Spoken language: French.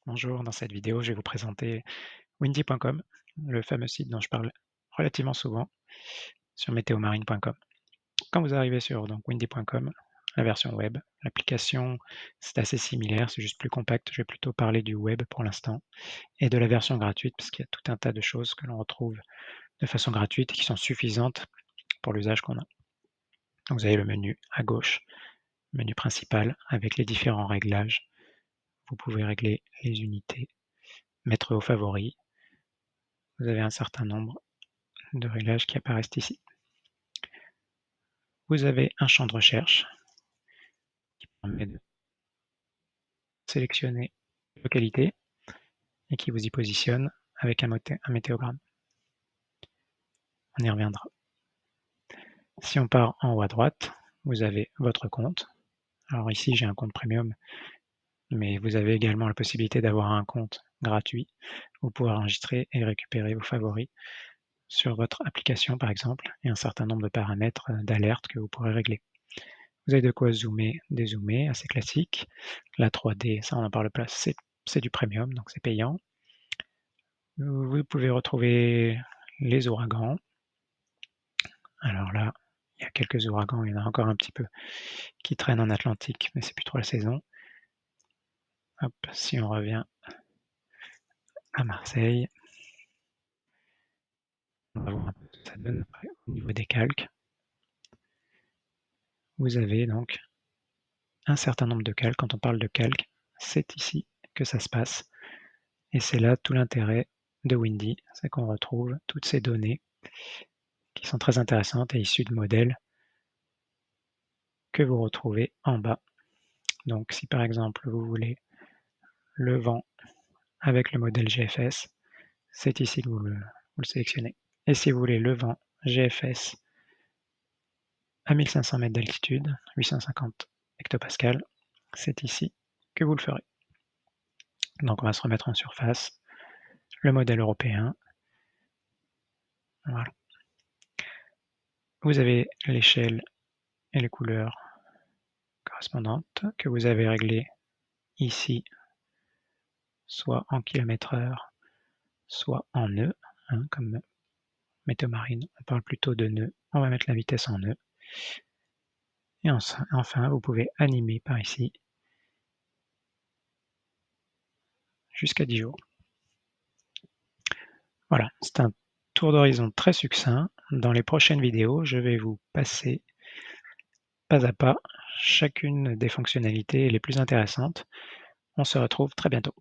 Bonjour, dans cette vidéo, je vais vous présenter windy.com, le fameux site dont je parle relativement souvent sur météomarine.com. Quand vous arrivez sur donc windy.com, la version web, l'application, c'est assez similaire, c'est juste plus compact. Je vais plutôt parler du web pour l'instant et de la version gratuite parce qu'il y a tout un tas de choses que l'on retrouve de façon gratuite et qui sont suffisantes pour l'usage qu'on a. Donc, vous avez le menu à gauche, menu principal avec les différents réglages. Vous pouvez régler les unités, mettre vos favoris. Vous avez un certain nombre de réglages qui apparaissent ici. Vous avez un champ de recherche qui permet de sélectionner une localité et qui vous y positionne avec un météogramme. On y reviendra. Si on part en haut à droite, vous avez votre compte. Alors ici, j'ai un compte premium, mais vous avez également la possibilité d'avoir un compte gratuit où pouvoir enregistrer et récupérer vos favoris sur votre application, par exemple, et un certain nombre de paramètres d'alerte que vous pourrez régler. Vous avez de quoi zoomer, dézoomer, assez classique. La 3D, ça on en parle pas, c'est du premium, donc c'est payant. Vous pouvez retrouver les ouragans. Alors là, il y a quelques ouragans, il y en a encore un petit peu qui traînent en Atlantique, mais c'est plus trop la saison. Hop, si on revient à Marseille, on va voir un peu ce que ça donne après au niveau des calques. Vous avez donc un certain nombre de calques. Quand on parle de calques, c'est ici que ça se passe. Et c'est là tout l'intérêt de Windy, c'est qu'on retrouve toutes ces données qui sont très intéressantes et issues de modèles que vous retrouvez en bas. Donc si par exemple vous voulez le vent avec le modèle GFS, c'est ici que vous le sélectionnez. Et si vous voulez le vent GFS à 1500 mètres d'altitude, 850 hectopascales, c'est ici que vous le ferez. Donc on va se remettre en surface, le modèle européen. Voilà. Vous avez l'échelle et les couleurs correspondantes que vous avez réglées ici, soit en kilomètres/heure, soit en nœuds, comme météo marine, on parle plutôt de nœuds. On va mettre la vitesse en nœuds. Et enfin, vous pouvez animer par ici jusqu'à 10 jours. Voilà, c'est un tour d'horizon très succinct. Dans les prochaines vidéos, je vais vous passer pas à pas chacune des fonctionnalités les plus intéressantes. On se retrouve très bientôt.